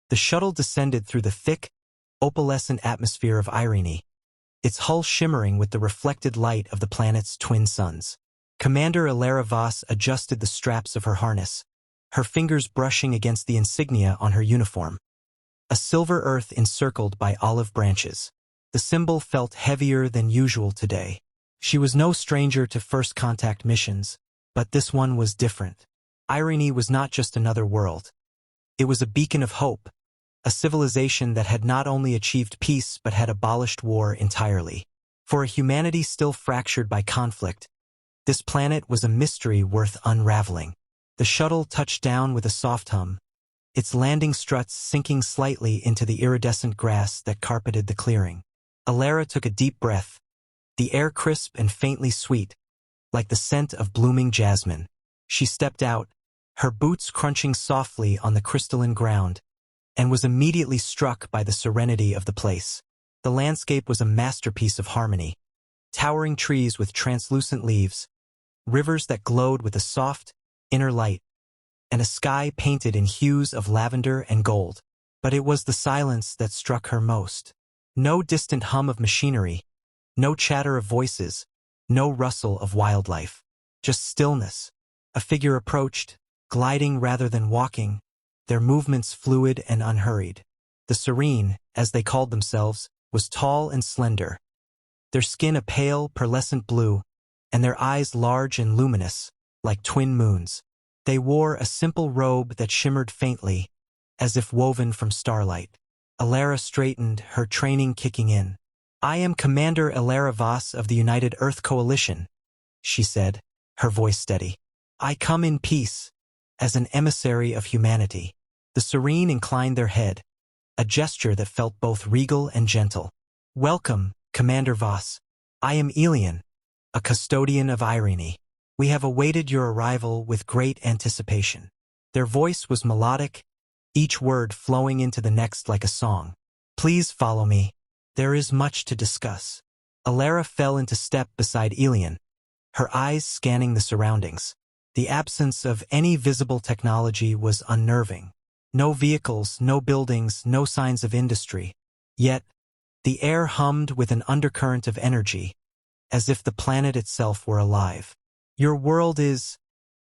The shuttle descended through the thick, opalescent atmosphere of Eirene, its hull shimmering with the reflected light of the planet's twin suns. Commander Elara Voss adjusted the straps of her harness, her fingers brushing against the insignia on her uniform. A silver earth encircled by olive branches. The symbol felt heavier than usual today. She was no stranger to first contact missions, but this one was different. Eirene was not just another world. It was a beacon of hope, a civilization that had not only achieved peace but had abolished war entirely. For a humanity still fractured by conflict, this planet was a mystery worth unraveling. The shuttle touched down with a soft hum, its landing struts sinking slightly into the iridescent grass that carpeted the clearing. Elara took a deep breath, the air crisp and faintly sweet, like the scent of blooming jasmine. She stepped out, her boots crunching softly on the crystalline ground, and was immediately struck by the serenity of the place. The landscape was a masterpiece of harmony. Towering trees with translucent leaves, rivers that glowed with a soft, inner light, and a sky painted in hues of lavender and gold. But it was the silence that struck her most. No distant hum of machinery, no chatter of voices, no rustle of wildlife. Just stillness. A figure approached, gliding rather than walking, their movements fluid and unhurried. The Serene, as they called themselves, was tall and slender, their skin a pale, pearlescent blue, and their eyes large and luminous, like twin moons. They wore a simple robe that shimmered faintly, as if woven from starlight. Elara straightened, her training kicking in. "I am Commander Elara Voss of the United Earth Coalition," she said, her voice steady. "I come in peace, as an emissary of humanity." The Serene inclined their head, a gesture that felt both regal and gentle. "Welcome, Commander Voss. I am Elian, a custodian of Eirene. We have awaited your arrival with great anticipation." Their voice was melodic, each word flowing into the next like a song. "Please follow me. There is much to discuss." Elara fell into step beside Elian, her eyes scanning the surroundings. The absence of any visible technology was unnerving. No vehicles, no buildings, no signs of industry. Yet, the air hummed with an undercurrent of energy, as if the planet itself were alive. "Your world is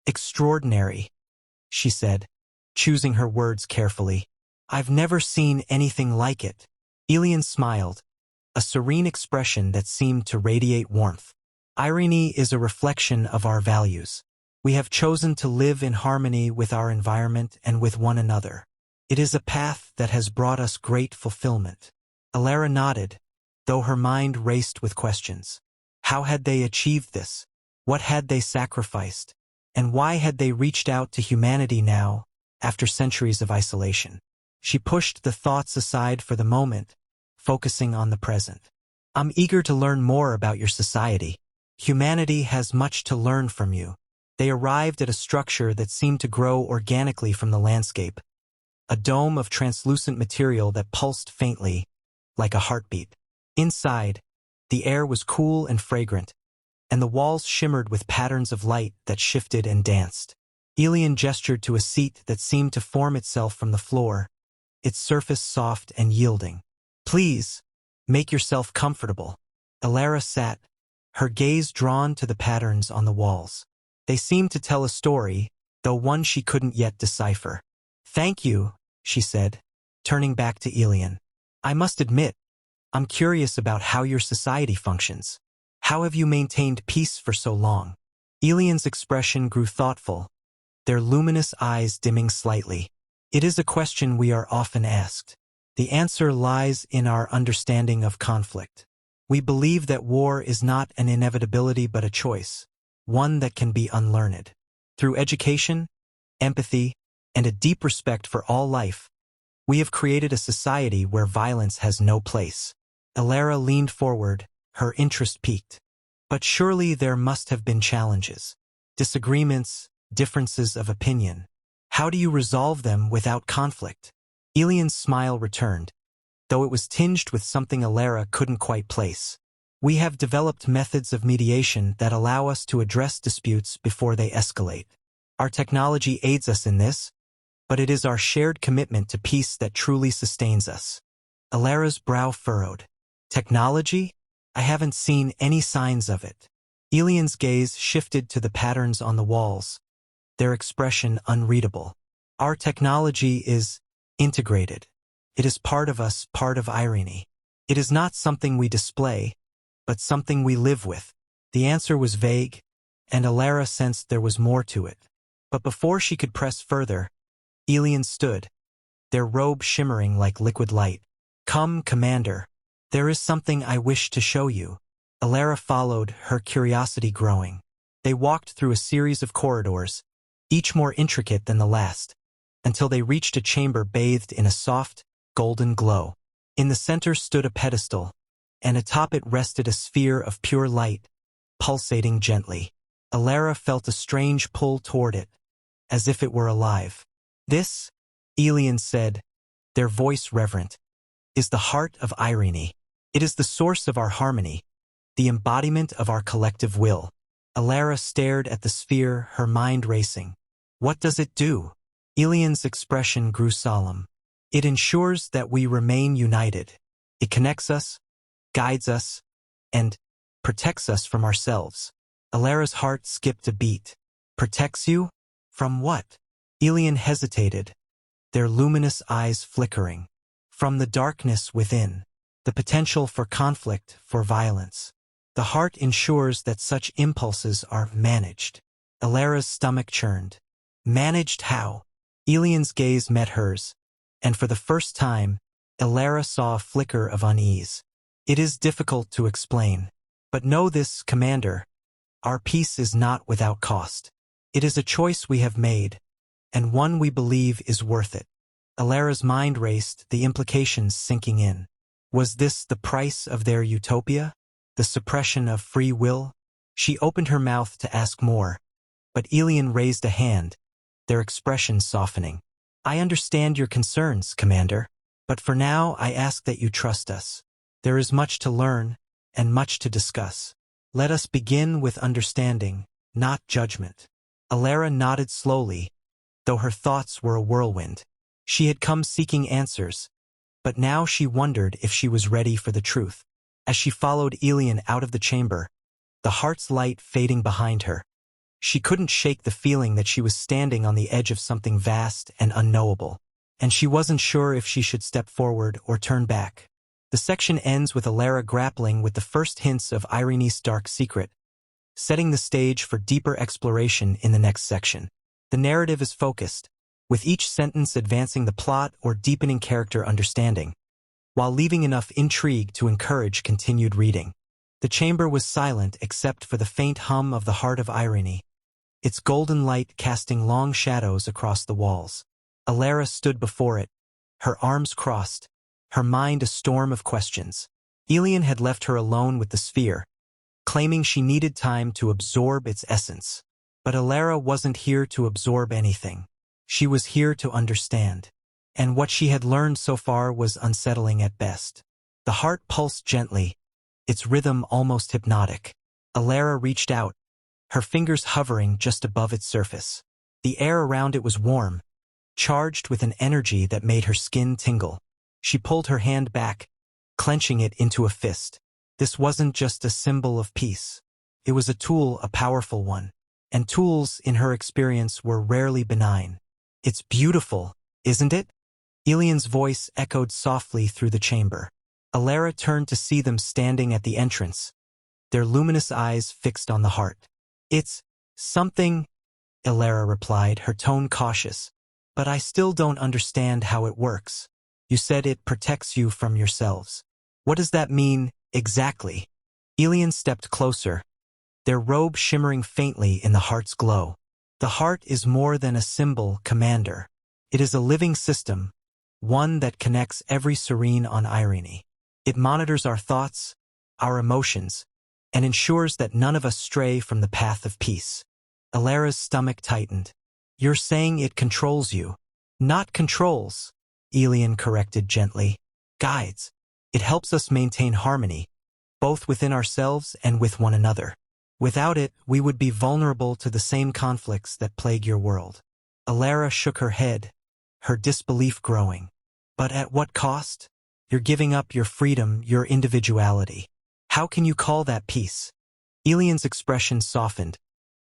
extraordinary," she said, choosing her words carefully. "I've never seen anything like it." Elian smiled, a serene expression that seemed to radiate warmth. "Eirene is a reflection of our values. We have chosen to live in harmony with our environment and with one another. It is a path that has brought us great fulfillment." Elara nodded, though her mind raced with questions. How had they achieved this? What had they sacrificed? And why had they reached out to humanity now, after centuries of isolation? She pushed the thoughts aside for the moment, focusing on the present. "I'm eager to learn more about your society. Humanity has much to learn from you." They arrived at a structure that seemed to grow organically from the landscape, a dome of translucent material that pulsed faintly, like a heartbeat. Inside, the air was cool and fragrant, and the walls shimmered with patterns of light that shifted and danced. Elian gestured to a seat that seemed to form itself from the floor, its surface soft and yielding. "Please, make yourself comfortable." Elara sat, her gaze drawn to the patterns on the walls. They seemed to tell a story, though one she couldn't yet decipher. "Thank you," she said, turning back to Elian. "I must admit, I'm curious about how your society functions. How have you maintained peace for so long?" Elian's expression grew thoughtful, their luminous eyes dimming slightly. "It is a question we are often asked. The answer lies in our understanding of conflict. We believe that war is not an inevitability but a choice, one that can be unlearned. Through education, empathy, and a deep respect for all life, we have created a society where violence has no place." Elara leaned forward, her interest piqued. "But surely there must have been challenges. Disagreements, differences of opinion. How do you resolve them without conflict?" Elian's smile returned, though it was tinged with something Elara couldn't quite place. "We have developed methods of mediation that allow us to address disputes before they escalate. Our technology aids us in this, but it is our shared commitment to peace that truly sustains us. Alara's brow furrowed. Technology? I haven't seen any signs of it. Elian's gaze shifted to the patterns on the walls, their expression unreadable. Our technology is integrated. It is part of us, part of Eirene. It is not something we display, but something we live with. The answer was vague, and Alara sensed there was more to it. But before she could press further, Elian stood, their robe shimmering like liquid light. Come, Commander. There is something I wish to show you. Alara followed, her curiosity growing. They walked through a series of corridors, each more intricate than the last, until they reached a chamber bathed in a soft, golden glow. In the center stood a pedestal, and atop it rested a sphere of pure light, pulsating gently. Alara felt a strange pull toward it, as if it were alive. This, Elian said, their voice reverent, is the heart of Eirene. It is the source of our harmony, the embodiment of our collective will. Alara stared at the sphere, her mind racing. What does it do? Elian's expression grew solemn. It ensures that we remain united. It connects us, guides us, and protects us from ourselves. Alara's heart skipped a beat. Protects you? From what? Elian hesitated, their luminous eyes flickering. From the darkness within, the potential for conflict, for violence. The heart ensures that such impulses are managed. Alara's stomach churned. Managed how? Elian's gaze met hers, and for the first time, Alara saw a flicker of unease. It is difficult to explain. But know this, Commander. Our peace is not without cost. It is a choice we have made, and one we believe is worth it. Alara's mind raced, the implications sinking in. Was this the price of their utopia? The suppression of free will? She opened her mouth to ask more, but Elian raised a hand, their expression softening. I understand your concerns, Commander, but for now I ask that you trust us. There is much to learn, and much to discuss. Let us begin with understanding, not judgment. Alara nodded slowly, though her thoughts were a whirlwind. She had come seeking answers, but now she wondered if she was ready for the truth. As she followed Elian out of the chamber, the heart's light fading behind her, she couldn't shake the feeling that she was standing on the edge of something vast and unknowable, and she wasn't sure if she should step forward or turn back. The section ends with Alara grappling with the first hints of Eirene's dark secret, setting the stage for deeper exploration in the next section. The narrative is focused, with each sentence advancing the plot or deepening character understanding, while leaving enough intrigue to encourage continued reading. The chamber was silent except for the faint hum of the Heart of Eirene, its golden light casting long shadows across the walls. Alara stood before it, her arms crossed, her mind a storm of questions. Elian had left her alone with the sphere, claiming she needed time to absorb its essence. But Alara wasn't here to absorb anything. She was here to understand. And what she had learned so far was unsettling at best. The heart pulsed gently, its rhythm almost hypnotic. Alara reached out, her fingers hovering just above its surface. The air around it was warm, charged with an energy that made her skin tingle. She pulled her hand back, clenching it into a fist. This wasn't just a symbol of peace. It was a tool, a powerful one. And tools, in her experience, were rarely benign. It's beautiful, isn't it? Elian's voice echoed softly through the chamber. Alara turned to see them standing at the entrance, their luminous eyes fixed on the heart. It's something, Alara replied, her tone cautious. But I still don't understand how it works. You said it protects you from yourselves. What does that mean, exactly? Elian stepped closer, their robe shimmering faintly in the heart's glow. The heart is more than a symbol, Commander. It is a living system, one that connects every serene on Eirene. It monitors our thoughts, our emotions, and ensures that none of us stray from the path of peace. Alara's stomach tightened. You're saying it controls you. Not controls, Elian corrected gently. Guides. It helps us maintain harmony, both within ourselves and with one another. Without it, we would be vulnerable to the same conflicts that plague your world. Alara shook her head, her disbelief growing. But at what cost? You're giving up your freedom, your individuality. How can you call that peace? Elian's expression softened,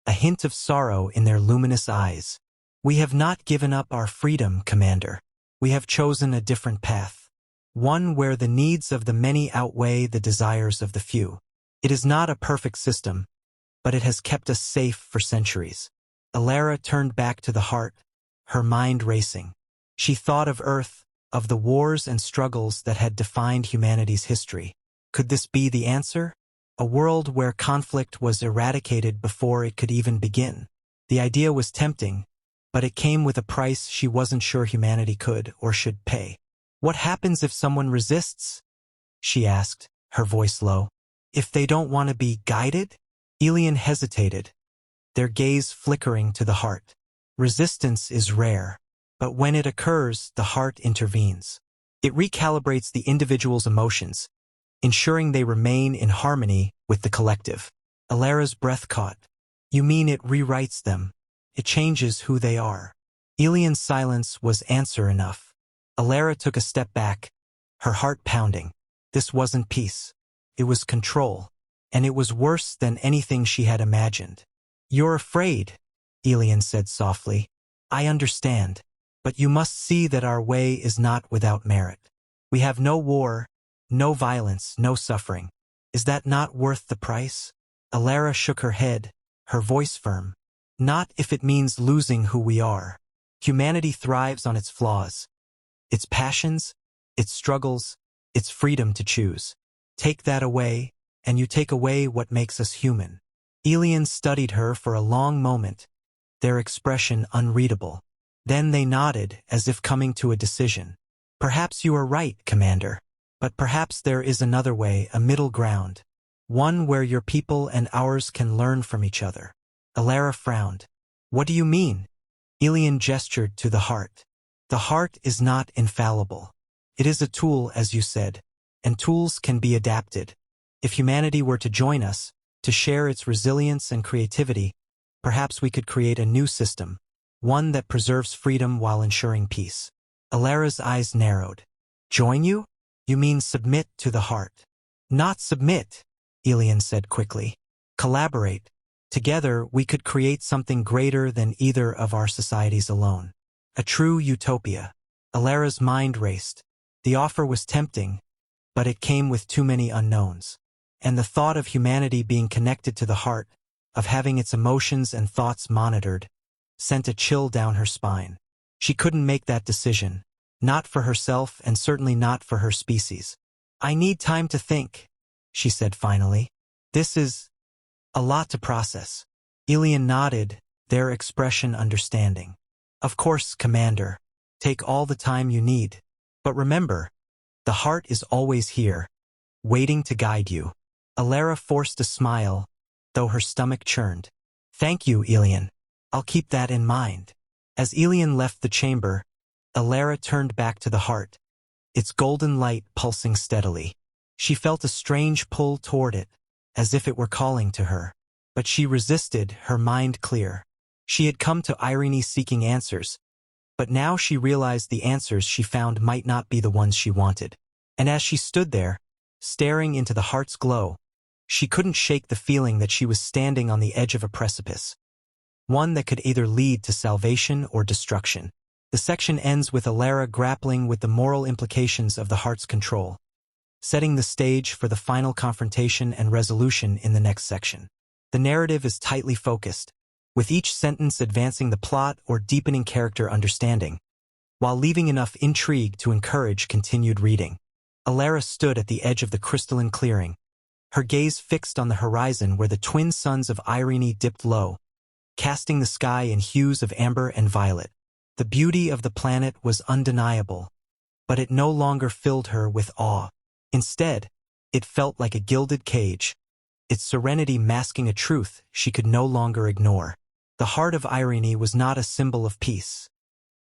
a hint of sorrow in their luminous eyes. We have not given up our freedom, Commander. We have chosen a different path. One where the needs of the many outweigh the desires of the few. It is not a perfect system, but it has kept us safe for centuries. Elara turned back to the heart, her mind racing. She thought of Earth, of the wars and struggles that had defined humanity's history. Could this be the answer? A world where conflict was eradicated before it could even begin. The idea was tempting, but it came with a price she wasn't sure humanity could or should pay. What happens if someone resists? She asked, her voice low. If they don't want to be guided? Elian hesitated, their gaze flickering to the heart. Resistance is rare, but when it occurs, the heart intervenes. It recalibrates the individual's emotions, ensuring they remain in harmony with the collective. Elara's breath caught. You mean it rewrites them? It changes who they are. Elian's silence was answer enough. Elara took a step back, her heart pounding. This wasn't peace. It was control, and it was worse than anything she had imagined. You're afraid, Elian said softly. I understand, but you must see that our way is not without merit. We have no war, no violence, no suffering. Is that not worth the price? Elara shook her head, her voice firm. Not if it means losing who we are. Humanity thrives on its flaws, its passions, its struggles, its freedom to choose. Take that away, and you take away what makes us human. Elian studied her for a long moment, their expression unreadable. Then they nodded, as if coming to a decision. Perhaps you are right, Commander. But perhaps there is another way, a middle ground. One where your people and ours can learn from each other. Elara frowned. What do you mean? Elian gestured to the heart. The heart is not infallible. It is a tool, as you said, and tools can be adapted. If humanity were to join us, to share its resilience and creativity, perhaps we could create a new system, one that preserves freedom while ensuring peace. Elara's eyes narrowed. Join you? You mean submit to the heart? Not submit, Elian said quickly. Collaborate. Together, we could create something greater than either of our societies alone. A true utopia. Elara's mind raced. The offer was tempting, but it came with too many unknowns. And the thought of humanity being connected to the heart, of having its emotions and thoughts monitored, sent a chill down her spine. She couldn't make that decision, not for herself and certainly not for her species. I need time to think, she said finally. This is a lot to process. Elian nodded, their expression understanding. Of course, Commander. Take all the time you need. But remember, the heart is always here, waiting to guide you. Elara forced a smile, though her stomach churned. Thank you, Elian. I'll keep that in mind. As Elian left the chamber, Elara turned back to the heart, its golden light pulsing steadily. She felt a strange pull toward it, as if it were calling to her. But she resisted, her mind clear. She had come to Eirene seeking answers, but now she realized the answers she found might not be the ones she wanted. And as she stood there, staring into the heart's glow, she couldn't shake the feeling that she was standing on the edge of a precipice, one that could either lead to salvation or destruction. The section ends with Elara grappling with the moral implications of the heart's control, setting the stage for the final confrontation and resolution in the next section. The narrative is tightly focused, with each sentence advancing the plot or deepening character understanding, while leaving enough intrigue to encourage continued reading. Elara stood at the edge of the crystalline clearing, her gaze fixed on the horizon where the twin suns of Eirene dipped low, casting the sky in hues of amber and violet. The beauty of the planet was undeniable, but it no longer filled her with awe. Instead, it felt like a gilded cage, its serenity masking a truth she could no longer ignore. The heart of Eirene was not a symbol of peace.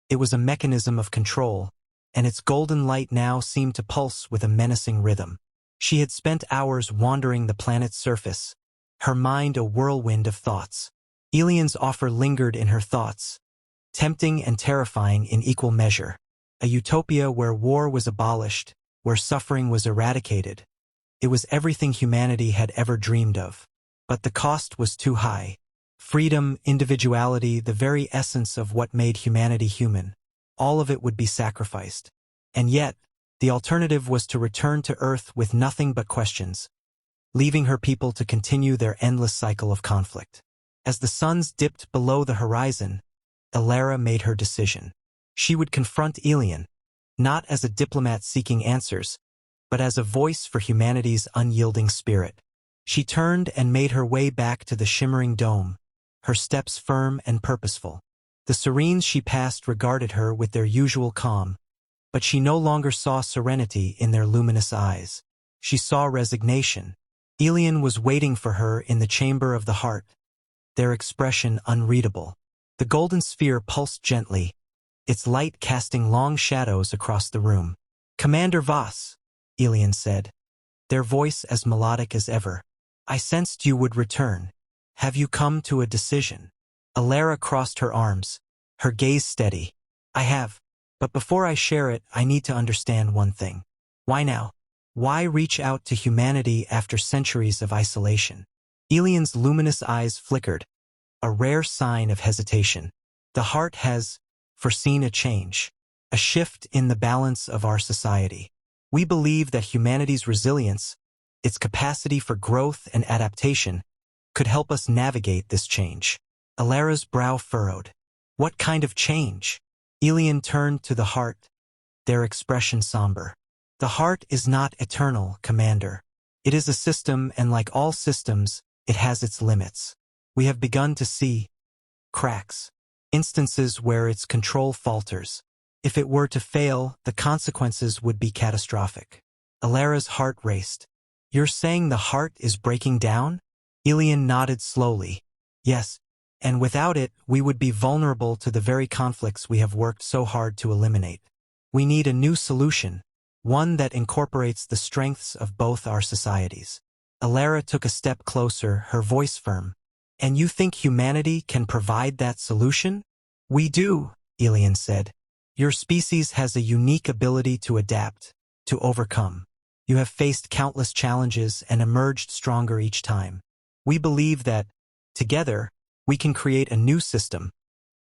It was a mechanism of control, and its golden light now seemed to pulse with a menacing rhythm. She had spent hours wandering the planet's surface, her mind a whirlwind of thoughts. Elian's offer lingered in her thoughts, tempting and terrifying in equal measure. A utopia where war was abolished, where suffering was eradicated. It was everything humanity had ever dreamed of. But the cost was too high. Freedom, individuality, the very essence of what made humanity human. All of it would be sacrificed. And yet, the alternative was to return to Earth with nothing but questions, leaving her people to continue their endless cycle of conflict. As the suns dipped below the horizon, Elara made her decision. She would confront Eirene, not as a diplomat seeking answers, but as a voice for humanity's unyielding spirit. She turned and made her way back to the shimmering dome, her steps firm and purposeful. The Serenes she passed regarded her with their usual calm, but she no longer saw serenity in their luminous eyes. She saw resignation. Eirene was waiting for her in the chamber of the heart, their expression unreadable. The golden sphere pulsed gently, its light casting long shadows across the room. "Commander Voss," Eirene said, their voice as melodic as ever. "I sensed you would return. Have you come to a decision?" Elara crossed her arms, her gaze steady. "I have. But before I share it, I need to understand one thing. Why now? Why reach out to humanity after centuries of isolation?" Eirene's luminous eyes flickered, a rare sign of hesitation. "The heart has foreseen a change, a shift in the balance of our society. We believe that humanity's resilience, its capacity for growth and adaptation, could help us navigate this change." Elara's brow furrowed. "What kind of change?" Eirene turned to the heart, their expression somber. "The heart is not eternal, Commander. It is a system, and like all systems, it has its limits. We have begun to see cracks, instances where its control falters. If it were to fail, the consequences would be catastrophic." Elara's heart raced. "You're saying the heart is breaking down?" Eirene nodded slowly. "Yes, and without it, we would be vulnerable to the very conflicts we have worked so hard to eliminate. We need a new solution, one that incorporates the strengths of both our societies." Elara took a step closer, her voice firm. "And you think humanity can provide that solution?" "We do," Eirene said. "Your species has a unique ability to adapt, to overcome. You have faced countless challenges and emerged stronger each time. We believe that, together, we can create a new system,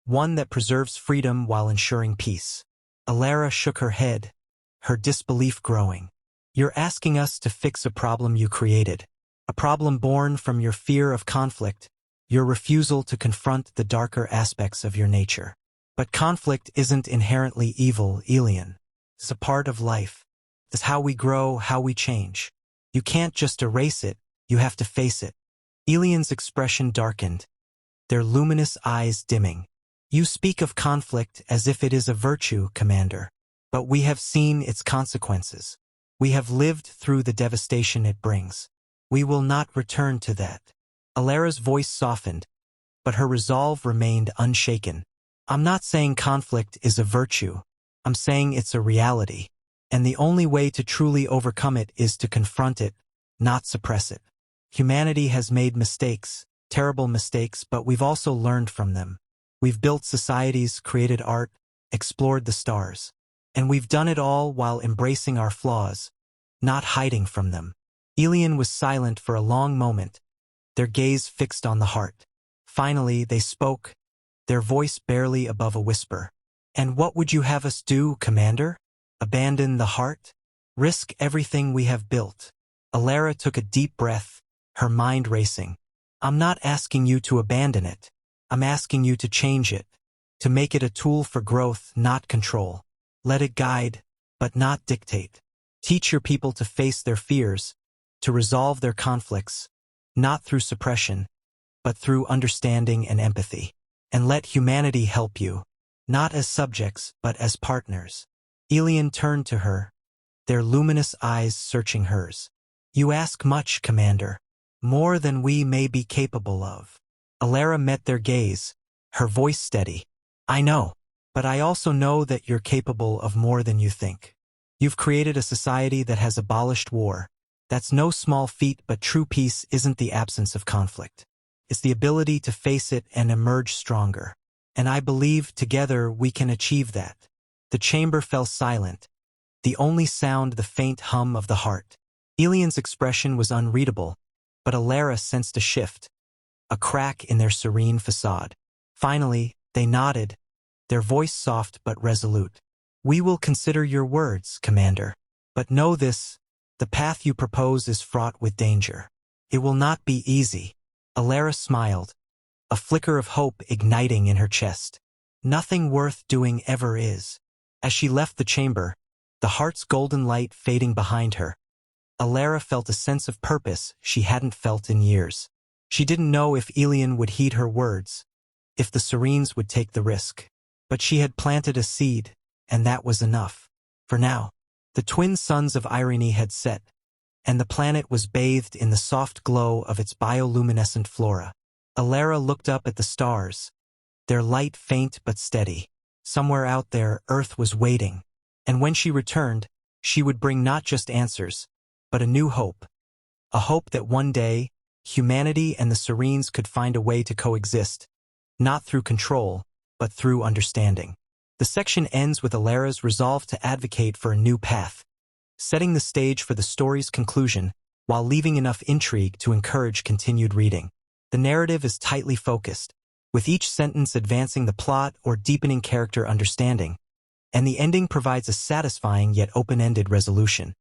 one that preserves freedom while ensuring peace." Elara shook her head, her disbelief growing. "You're asking us to fix a problem you created, a problem born from your fear of conflict, your refusal to confront the darker aspects of your nature. But conflict isn't inherently evil, Eirene. It's a part of life. It's how we grow, how we change. You can't just erase it, you have to face it." Eirene's expression darkened, their luminous eyes dimming. "You speak of conflict as if it is a virtue, Commander. But we have seen its consequences. We have lived through the devastation it brings. We will not return to that." Elara's voice softened, but her resolve remained unshaken. "I'm not saying conflict is a virtue. I'm saying it's a reality. And the only way to truly overcome it is to confront it, not suppress it. Humanity has made mistakes, terrible mistakes, but we've also learned from them. We've built societies, created art, explored the stars. And we've done it all while embracing our flaws, not hiding from them." Eirene was silent for a long moment, their gaze fixed on the heart. Finally, they spoke, their voice barely above a whisper. "And what would you have us do, Commander? Abandon the heart? Risk everything we have built?" Elara took a deep breath, her mind racing. "I'm not asking you to abandon it. I'm asking you to change it, to make it a tool for growth, not control. Let it guide, but not dictate. Teach your people to face their fears, to resolve their conflicts, not through suppression, but through understanding and empathy. And let humanity help you, not as subjects, but as partners." Eirene turned to her, their luminous eyes searching hers. "You ask much, Commander, more than we may be capable of." Elara met their gaze, her voice steady. "I know. But I also know that you're capable of more than you think. You've created a society that has abolished war. That's no small feat, but true peace isn't the absence of conflict. It's the ability to face it and emerge stronger. and I believe together we can achieve that. The chamber fell silent, the only sound the faint hum of the heart. Elian's expression was unreadable, but Alara sensed a shift, a crack in their serene facade. Finally, they nodded, their voice soft but resolute. We will consider your words, Commander. But know this, the path you propose is fraught with danger. It will not be easy. Alara smiled, a flicker of hope igniting in her chest. Nothing worth doing ever is. As she left the chamber, the heart's golden light fading behind her, Alara felt a sense of purpose she hadn't felt in years. She didn't know if Elian would heed her words, if the Serenes would take the risk. But she had planted a seed, and that was enough. For now, the twin suns of Eirene had set, and the planet was bathed in the soft glow of its bioluminescent flora. Alara looked up at the stars, their light faint but steady. Somewhere out there, Earth was waiting, and when she returned, she would bring not just answers, but a new hope. A hope that one day, humanity and the Serenes could find a way to coexist, not through control, but through understanding. The section ends with Alara's resolve to advocate for a new path, setting the stage for the story's conclusion while leaving enough intrigue to encourage continued reading. The narrative is tightly focused, with each sentence advancing the plot or deepening character understanding, and the ending provides a satisfying yet open-ended resolution.